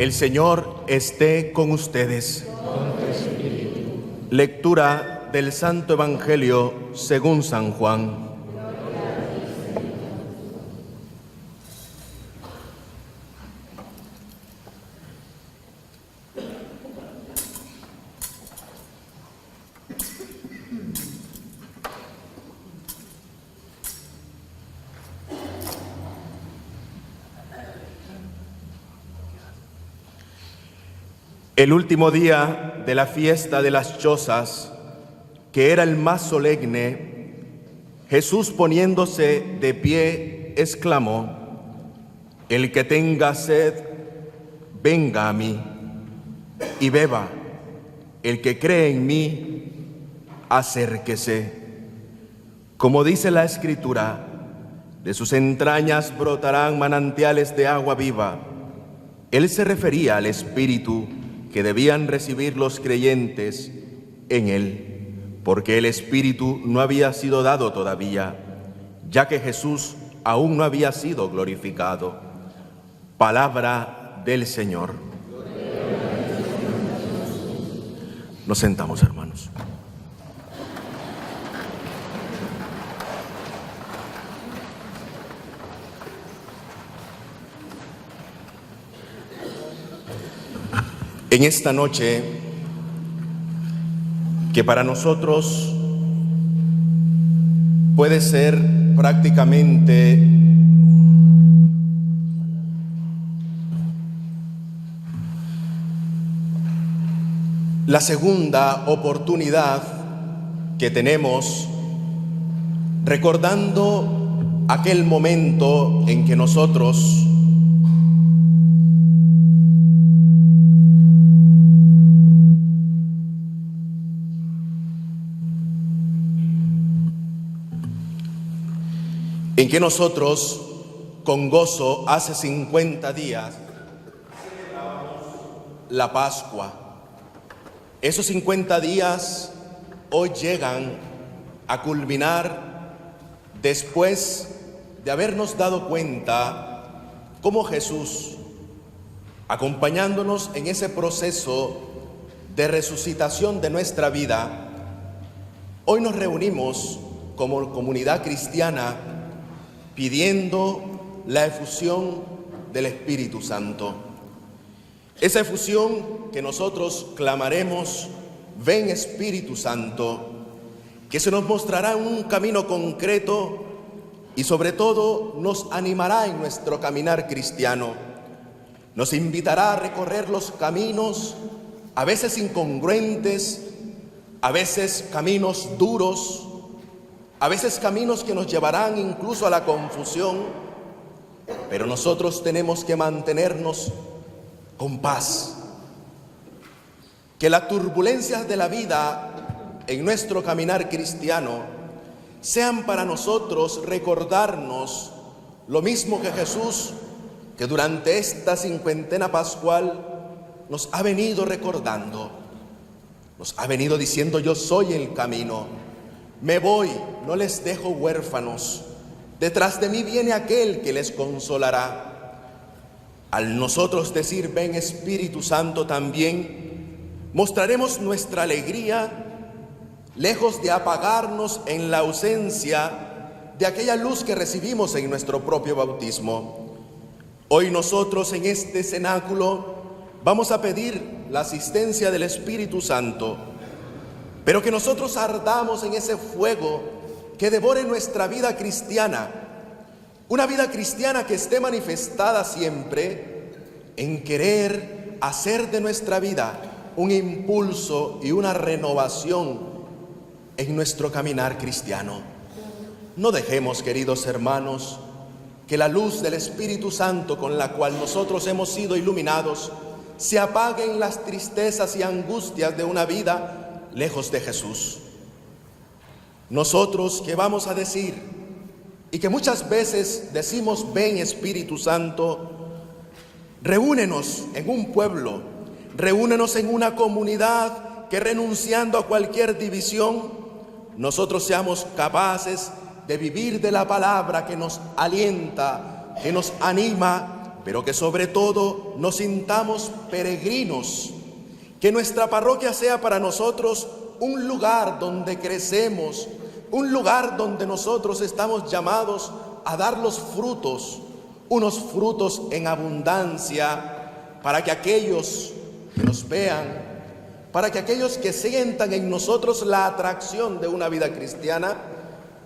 El Señor esté con ustedes. Lectura del Santo Evangelio según San Juan. El último día de la fiesta de las Chozas, que era el más solemne, Jesús, poniéndose de pie, exclamó: El que tenga sed, venga a mí y beba. El que cree en mí, acérquese. Como dice la Escritura, de sus entrañas brotarán manantiales de agua viva. Él se refería al Espíritu que debían recibir los creyentes en Él, porque el Espíritu no había sido dado todavía, ya que Jesús aún no había sido glorificado. Palabra del Señor. Nos sentamos, hermanos. En esta noche, que para nosotros puede ser prácticamente la segunda oportunidad que tenemos, recordando aquel momento en que nosotros con gozo hace 50 días celebramos la Pascua. Esos 50 días hoy llegan a culminar después de habernos dado cuenta cómo Jesús, acompañándonos en ese proceso de resucitación de nuestra vida, hoy nos reunimos como comunidad cristiana pidiendo la efusión del Espíritu Santo. Esa efusión que nosotros clamaremos: ven Espíritu Santo, que se nos mostrará un camino concreto y sobre todo nos animará en nuestro caminar cristiano. Nos invitará a recorrer los caminos, a veces incongruentes, a veces caminos duros, a veces caminos que nos llevarán incluso a la confusión, pero nosotros tenemos que mantenernos con paz. Que las turbulencias de la vida en nuestro caminar cristiano sean para nosotros recordarnos lo mismo que Jesús, que durante esta cincuentena pascual nos ha venido recordando, nos ha venido diciendo: yo soy el camino. Me voy, no les dejo huérfanos. Detrás de mí viene aquel que les consolará. Al nosotros decir ven Espíritu Santo, también mostraremos nuestra alegría, lejos de apagarnos en la ausencia de aquella luz que recibimos en nuestro propio bautismo. Hoy nosotros en este cenáculo vamos a pedir la asistencia del Espíritu Santo, pero que nosotros ardamos en ese fuego que devore nuestra vida cristiana, una vida cristiana que esté manifestada siempre en querer hacer de nuestra vida un impulso y una renovación en nuestro caminar cristiano. No dejemos, queridos hermanos, que la luz del Espíritu Santo con la cual nosotros hemos sido iluminados se apague en las tristezas y angustias de una vida lejos de Jesús. Nosotros que vamos a decir, y que muchas veces decimos ven Espíritu Santo, reúnenos en un pueblo, reúnenos en una comunidad que, renunciando a cualquier división, nosotros seamos capaces de vivir de la palabra que nos alienta, que nos anima, pero que sobre todo nos sintamos peregrinos, que nuestra parroquia sea para nosotros un lugar donde crecemos, un lugar donde nosotros estamos llamados a dar los frutos, unos frutos en abundancia, para que aquellos que nos vean, para que aquellos que sientan en nosotros la atracción de una vida cristiana,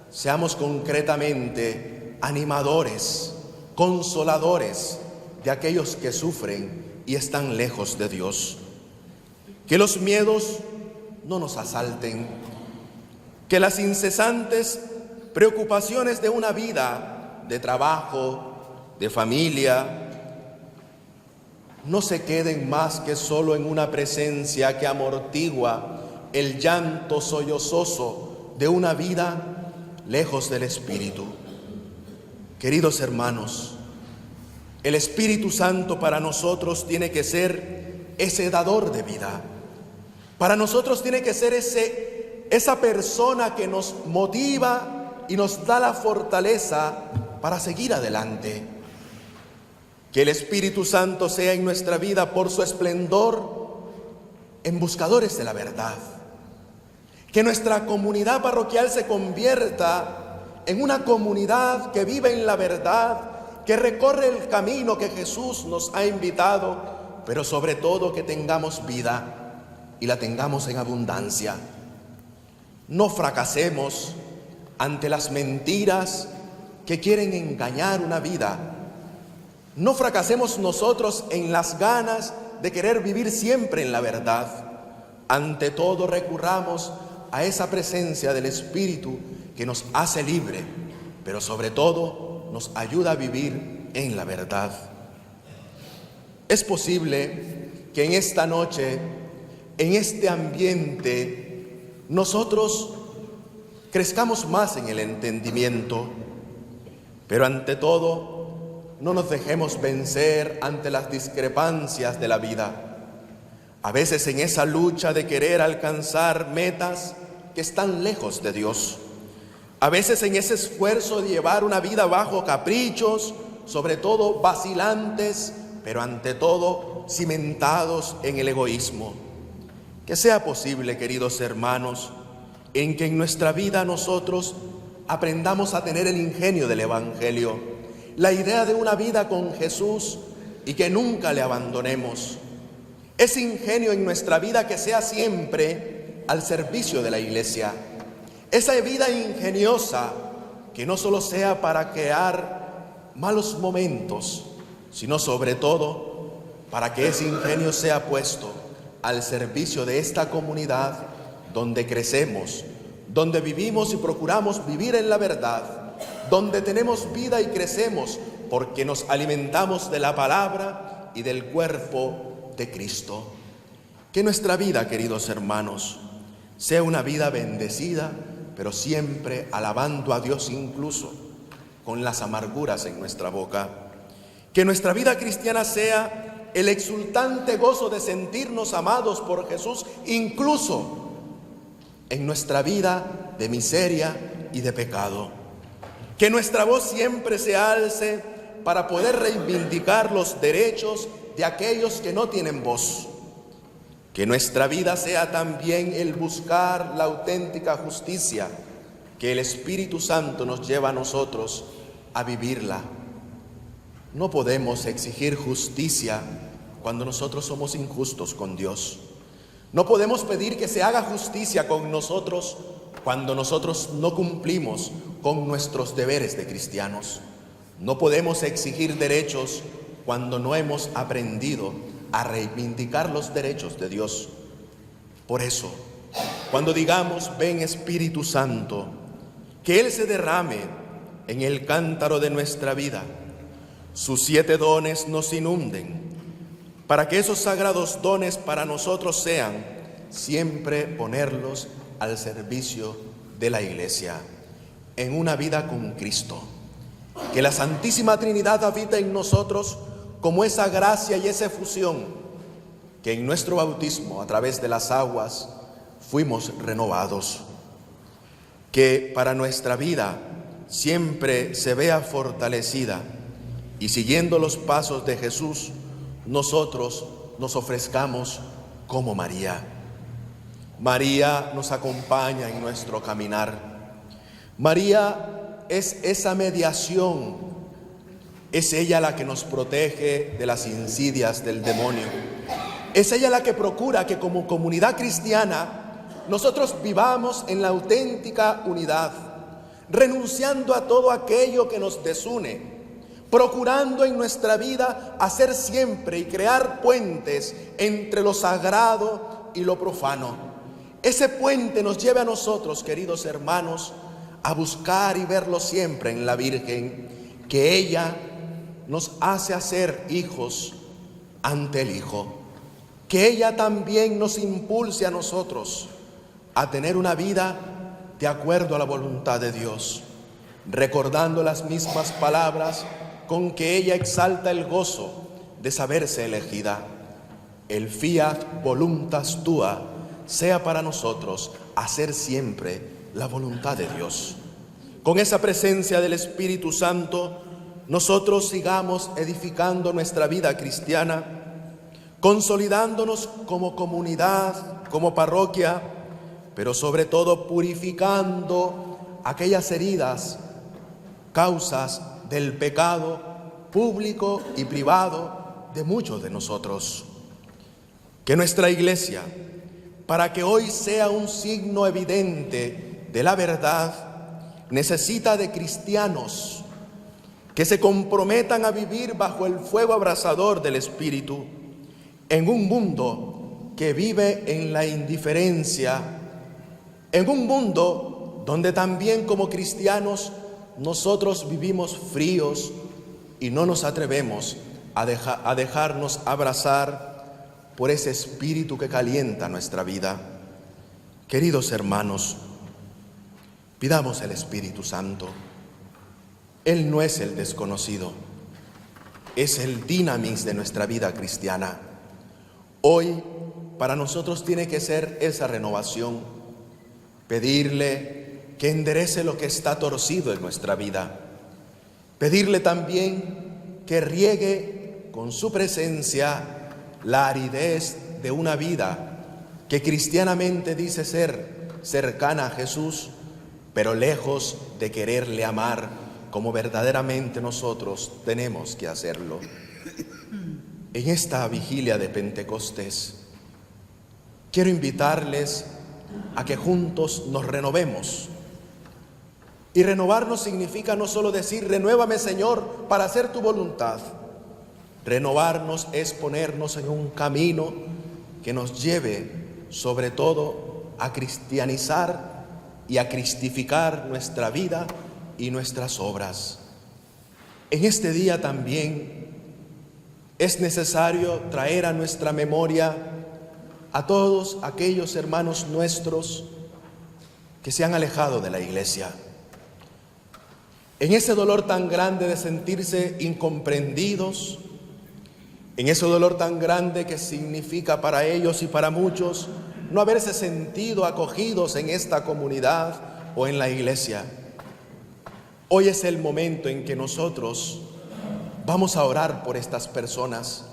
seamos concretamente animadores, consoladores de aquellos que sufren y están lejos de Dios. Que los miedos no nos asalten, que las incesantes preocupaciones de una vida de trabajo, de familia, no se queden más que solo en una presencia que amortigua el llanto sollozoso de una vida lejos del Espíritu. Queridos hermanos, el Espíritu Santo para nosotros tiene que ser ese dador de vida. Para nosotros tiene que ser esa persona que nos motiva y nos da la fortaleza para seguir adelante. Que el Espíritu Santo sea en nuestra vida por su esplendor en buscadores de la verdad. Que nuestra comunidad parroquial se convierta en una comunidad que vive en la verdad, que recorre el camino que Jesús nos ha invitado, pero sobre todo que tengamos vida y la tengamos en abundancia. No fracasemos ante las mentiras que quieren engañar una vida. No fracasemos nosotros en las ganas de querer vivir siempre en la verdad. Ante todo recurramos a esa presencia del Espíritu que nos hace libre, pero sobre todo nos ayuda a vivir en la verdad. Es posible que en esta noche, en este ambiente, nosotros crezcamos más en el entendimiento, pero ante todo, no nos dejemos vencer ante las discrepancias de la vida. A veces en esa lucha de querer alcanzar metas que están lejos de Dios. A veces en ese esfuerzo de llevar una vida bajo caprichos, sobre todo vacilantes, pero ante todo cimentados en el egoísmo. Que sea posible, queridos hermanos, en que en nuestra vida nosotros aprendamos a tener el ingenio del Evangelio, la idea de una vida con Jesús y que nunca le abandonemos. Ese ingenio en nuestra vida que sea siempre al servicio de la Iglesia. Esa vida ingeniosa que no solo sea para crear malos momentos, sino sobre todo para que ese ingenio sea puesto al servicio de esta comunidad donde crecemos, donde vivimos y procuramos vivir en la verdad, donde tenemos vida y crecemos porque nos alimentamos de la palabra y del cuerpo de Cristo. Que nuestra vida, queridos hermanos, sea una vida bendecida, pero siempre alabando a Dios incluso con las amarguras en nuestra boca. Que nuestra vida cristiana sea el exultante gozo de sentirnos amados por Jesús, incluso en nuestra vida de miseria y de pecado. Que nuestra voz siempre se alce para poder reivindicar los derechos de aquellos que no tienen voz. Que nuestra vida sea también el buscar la auténtica justicia, que el Espíritu Santo nos lleva a nosotros a vivirla. No podemos exigir justicia cuando nosotros somos injustos con Dios. No podemos pedir que se haga justicia con nosotros cuando nosotros no cumplimos con nuestros deberes de cristianos. No podemos exigir derechos cuando no hemos aprendido a reivindicar los derechos de Dios. Por eso, cuando digamos, ven Espíritu Santo, que Él se derrame en el cántaro de nuestra vida, sus 7 dones nos inunden, para que esos sagrados dones para nosotros sean siempre ponerlos al servicio de la Iglesia, en una vida con Cristo. Que la Santísima Trinidad habita en nosotros como esa gracia y esa efusión que en nuestro bautismo, a través de las aguas, fuimos renovados. Que para nuestra vida siempre se vea fortalecida y siguiendo los pasos de Jesús, nosotros nos ofrezcamos como María. María nos acompaña en nuestro caminar. María es esa mediación, es ella la que nos protege de las insidias del demonio. Es ella la que procura que como comunidad cristiana nosotros vivamos en la auténtica unidad, renunciando a todo aquello que nos desune, procurando en nuestra vida hacer siempre y crear puentes entre lo sagrado y lo profano. Ese puente nos lleva a nosotros, queridos hermanos, a buscar y verlo siempre en la Virgen, que ella nos hace hacer hijos ante el Hijo, que ella también nos impulse a nosotros a tener una vida de acuerdo a la voluntad de Dios, recordando las mismas palabras con que ella exalta el gozo de saberse elegida. El fiat voluntas tua sea para nosotros hacer siempre la voluntad de Dios. Con esa presencia del Espíritu Santo, nosotros sigamos edificando nuestra vida cristiana, consolidándonos como comunidad, como parroquia, pero sobre todo purificando aquellas heridas, causas del pecado público y privado de muchos de nosotros. Que nuestra iglesia, para que hoy sea un signo evidente de la verdad, necesita de cristianos que se comprometan a vivir bajo el fuego abrasador del Espíritu, en un mundo que vive en la indiferencia, en un mundo donde también como cristianos nosotros vivimos fríos y no nos atrevemos a dejarnos abrazar por ese espíritu que calienta nuestra vida. Queridos hermanos, pidamos el Espíritu Santo. Él no es el desconocido, es el dinamis de nuestra vida cristiana. Hoy para nosotros tiene que ser esa renovación, pedirle que enderece lo que está torcido en nuestra vida, pedirle también que riegue con su presencia la aridez de una vida que cristianamente dice ser cercana a Jesús, pero lejos de quererle amar como verdaderamente nosotros tenemos que hacerlo. En esta vigilia de Pentecostés, quiero invitarles a que juntos nos renovemos. Y renovarnos significa no solo decir, renuévame Señor para hacer tu voluntad. Renovarnos es ponernos en un camino que nos lleve sobre todo a cristianizar y a cristificar nuestra vida y nuestras obras. En este día también es necesario traer a nuestra memoria a todos aquellos hermanos nuestros que se han alejado de la iglesia. En ese dolor tan grande de sentirse incomprendidos, en ese dolor tan grande que significa para ellos y para muchos no haberse sentido acogidos en esta comunidad o en la iglesia. Hoy es el momento en que nosotros vamos a orar por estas personas,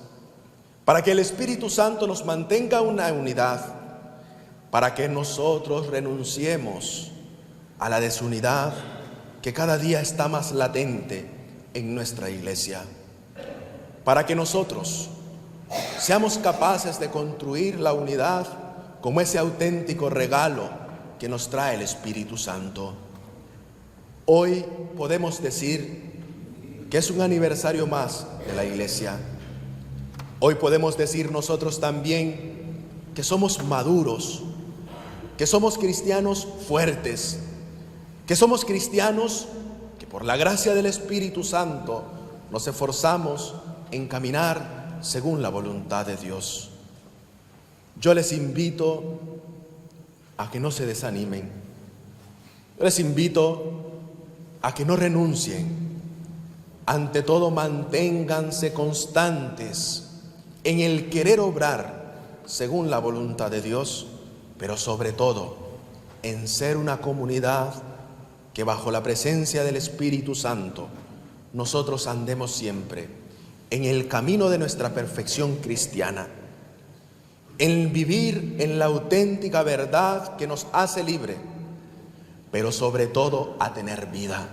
para que el Espíritu Santo nos mantenga una unidad, para que nosotros renunciemos a la desunidad que cada día está más latente en nuestra iglesia, para que nosotros seamos capaces de construir la unidad como ese auténtico regalo que nos trae el Espíritu Santo. Hoy podemos decir que es un aniversario más de la iglesia. Hoy podemos decir nosotros también que somos maduros, que somos cristianos fuertes, que somos cristianos que por la gracia del Espíritu Santo nos esforzamos en caminar según la voluntad de Dios. Yo les invito a que no se desanimen. Yo les invito a que no renuncien. Ante todo, manténganse constantes en el querer obrar según la voluntad de Dios, pero sobre todo en ser una comunidad que bajo la presencia del Espíritu Santo nosotros andemos siempre en el camino de nuestra perfección cristiana, en vivir en la auténtica verdad que nos hace libre, pero sobre todo a tener vida,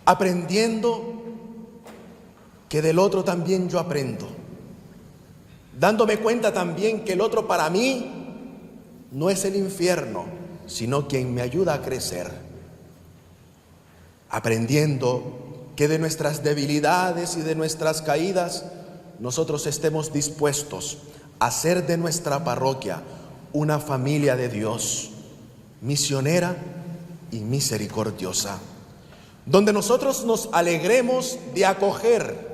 aprendiendo que del otro también yo aprendo, dándome cuenta también que el otro para mí no es el infierno, sino quien me ayuda a crecer, aprendiendo que de nuestras debilidades y de nuestras caídas nosotros estemos dispuestos a hacer de nuestra parroquia una familia de Dios, misionera y misericordiosa, donde nosotros nos alegremos de acoger,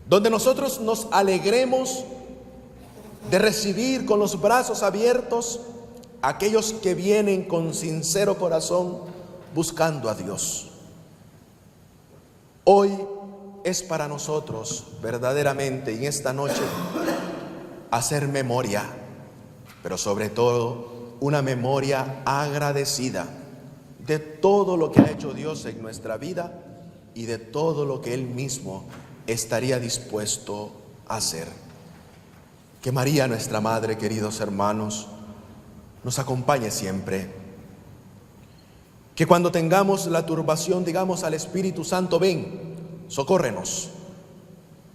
donde nosotros nos alegremos de recibir con los brazos abiertos a aquellos que vienen con sincero corazón buscando a Dios. Hoy es para nosotros verdaderamente en esta noche hacer memoria, pero sobre todo una memoria agradecida de todo lo que ha hecho Dios en nuestra vida y de todo lo que Él mismo estaría dispuesto a hacer. Que María, nuestra Madre, queridos hermanos, nos acompañe siempre. Que cuando tengamos la turbación digamos al Espíritu Santo: ven, socórrenos.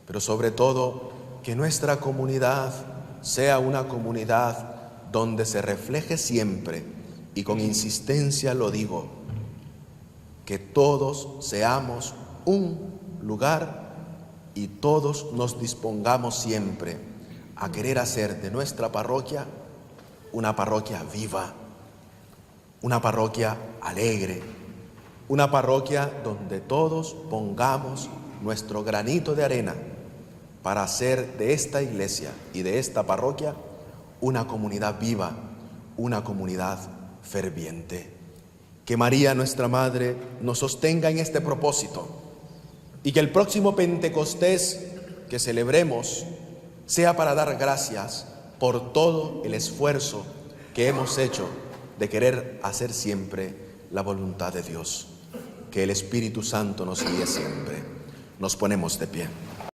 Pero sobre todo, que nuestra comunidad sea una comunidad donde se refleje siempre, y con insistencia lo digo, que todos seamos un lugar y todos nos dispongamos siempre a querer hacer de nuestra parroquia una parroquia viva, una parroquia alegre, una parroquia donde todos pongamos nuestro granito de arena para hacer de esta iglesia y de esta parroquia una comunidad viva, una comunidad ferviente. Que María, nuestra Madre, nos sostenga en este propósito y que el próximo Pentecostés que celebremos sea para dar gracias por todo el esfuerzo que hemos hecho de querer hacer siempre la voluntad de Dios. Que el Espíritu Santo nos guíe siempre. Nos ponemos de pie.